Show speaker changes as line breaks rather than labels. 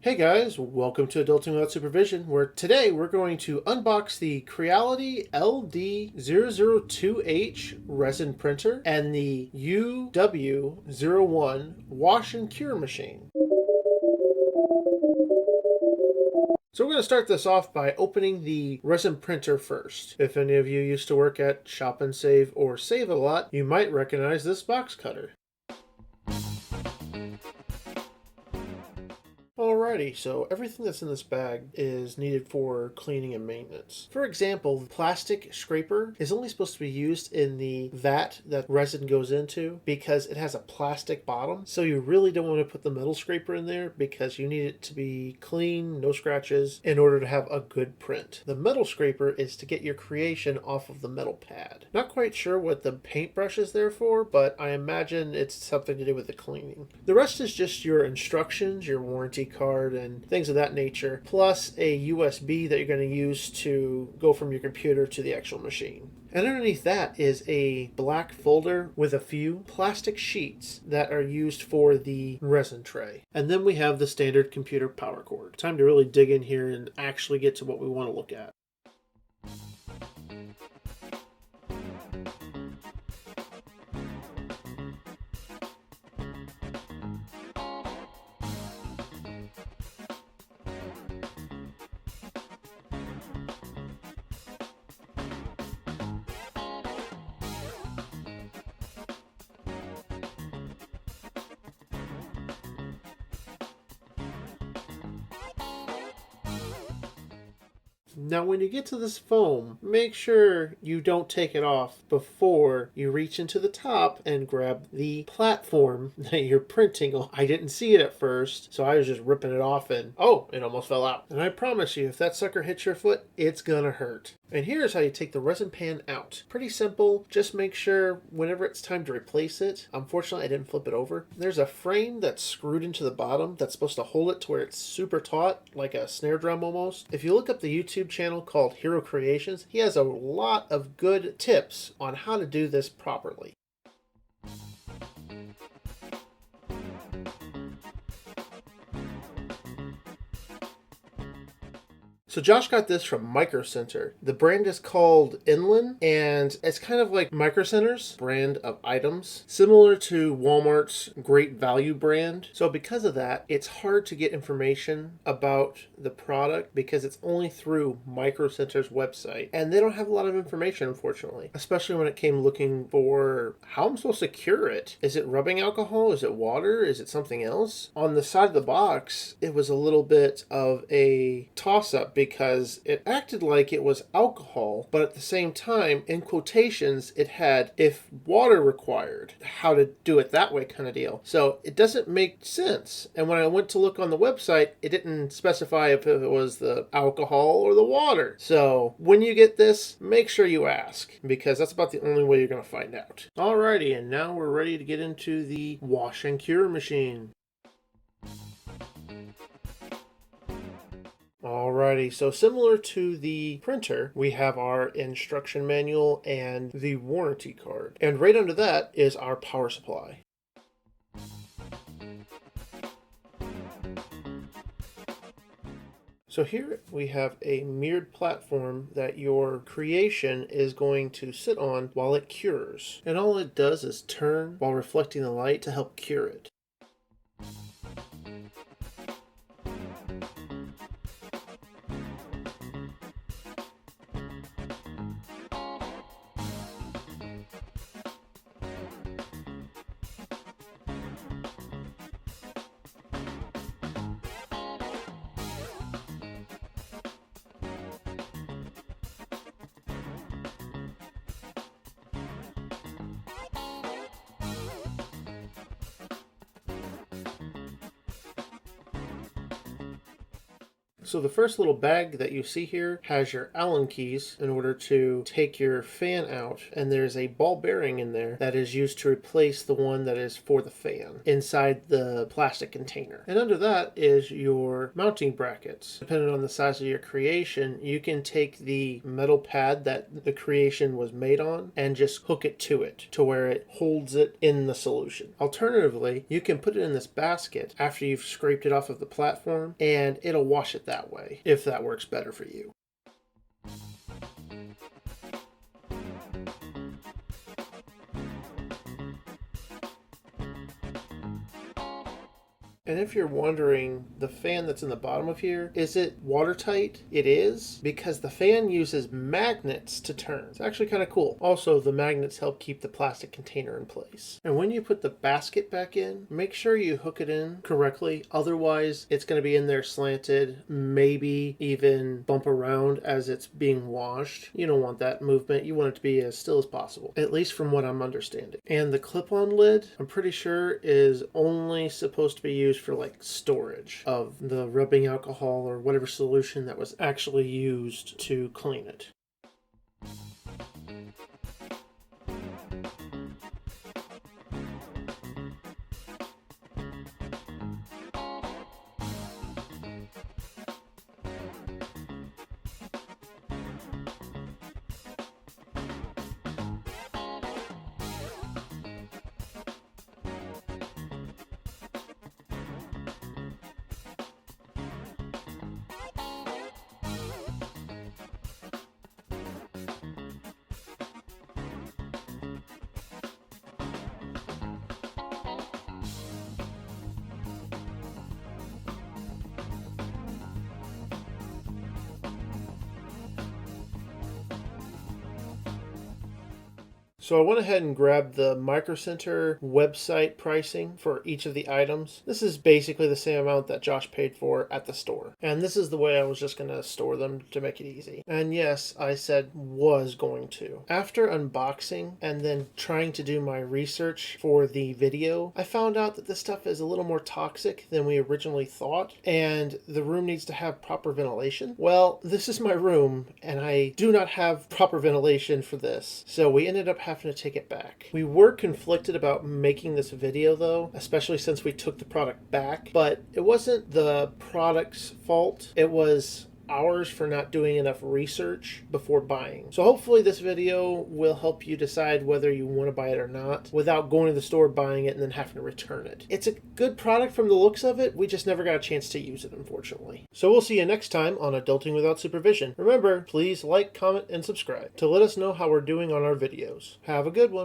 Hey guys, welcome to Adulting Without Supervision, where today we're going to unbox the Creality LD002H resin printer and the UW01 wash and cure machine. So we're going to start this off by opening the resin printer first. If any of you used to work at Shop and Save or Save a Lot, you might recognize this box cutter. Alrighty, so everything that's in this bag is needed for cleaning and maintenance. For example, the plastic scraper is only supposed to be used in the vat that resin goes into because it has a plastic bottom. So you really don't want to put the metal scraper in there because you need it to be clean, no scratches, in order to have a good print. The metal scraper is to get your creation off of the metal pad. Not quite sure what the paintbrush is there for, but I imagine it's something to do with the cleaning. The rest is just your instructions, your warranty card, and things of that nature, plus a USB that you're going to use to go from your computer to the actual machine. And underneath that is a black folder with a few plastic sheets that are used for the resin tray. And then we have the standard computer power cord. Time to really dig in here and actually get to what we want to look at. Now when you get to this foam, make sure you don't take it off before you reach into the top and grab the platform that you're printing on. I didn't see it at first, so I was just ripping it off and oh, it almost fell out. And I promise you, if that sucker hits your foot, it's gonna hurt. And here's how you take the resin pan out. Pretty simple, just make sure whenever it's time to replace it, unfortunately I didn't flip it over, there's a frame that's screwed into the bottom that's supposed to hold it to where it's super taut, like a snare drum almost. If you look up the YouTube channel called Hero Creations, he has a lot of good tips on how to do this properly. So Josh got this from Micro Center. The brand is called Inland, and it's kind of like Micro Center's brand of items, similar to Walmart's Great Value brand. So because of that, it's hard to get information about the product because it's only through Micro Center's website, and they don't have a lot of information, unfortunately, especially when it came looking for how I'm supposed to cure it. Is it rubbing alcohol? Is it water? Is it something else? On the side of the box, it was a little bit of a toss-up because it acted like it was alcohol, but at the same time, in quotations, it had if water required, how to do it that way kind of deal. So it doesn't make sense. And when I went to look on the website, it didn't specify if it was the alcohol or the water. So when you get this, make sure you ask, because that's about the only way you're going to find out. Alrighty, and now we're ready to get into the wash and cure machine. Alrighty, so similar to the printer, we have our instruction manual and the warranty card. And right under that is our power supply. So here we have a mirrored platform that your creation is going to sit on while it cures. And all it does is turn while reflecting the light to help cure it. So the first little bag that you see here has your Allen keys in order to take your fan out, and there's a ball bearing in there that is used to replace the one that is for the fan inside the plastic container. And under that is your mounting brackets. Depending on the size of your creation, you can take the metal pad that the creation was made on and just hook it to where it holds it in the solution. Alternatively, you can put it in this basket after you've scraped it off of the platform, and it'll wash it that way, if that works better for you. And if you're wondering, the fan that's in the bottom of here, is it watertight? It is, because the fan uses magnets to turn. It's actually kind of cool. Also, the magnets help keep the plastic container in place. And when you put the basket back in, make sure you hook it in correctly. Otherwise, it's going to be in there slanted, maybe even bump around as it's being washed. You don't want that movement. You want it to be as still as possible, at least from what I'm understanding. And the clip-on lid, I'm pretty sure, is only supposed to be used for like storage of the rubbing alcohol or whatever solution that was actually used to clean it. So I went ahead and grabbed the Micro Center website pricing for each of the items. This is basically the same amount that Josh paid for at the store. And this is the way I was just going to store them to make it easy. And yes, I said was going to. After unboxing and then trying to do my research for the video, I found out that this stuff is a little more toxic than we originally thought, and the room needs to have proper ventilation. Well, this is my room, and I do not have proper ventilation for this. So we ended up having to take it back. We were conflicted about making this video though, especially since we took the product back, but it wasn't the product's fault. It was ours for not doing enough research before buying. So hopefully this video will help you decide whether you want to buy it or not without going to the store, buying it, and then having to return it. It's a good product from the looks of it. We just never got a chance to use it, unfortunately. So we'll see you next time on Adulting Without Supervision. Remember, please like, comment, and subscribe to let us know how we're doing on our videos. Have a good one.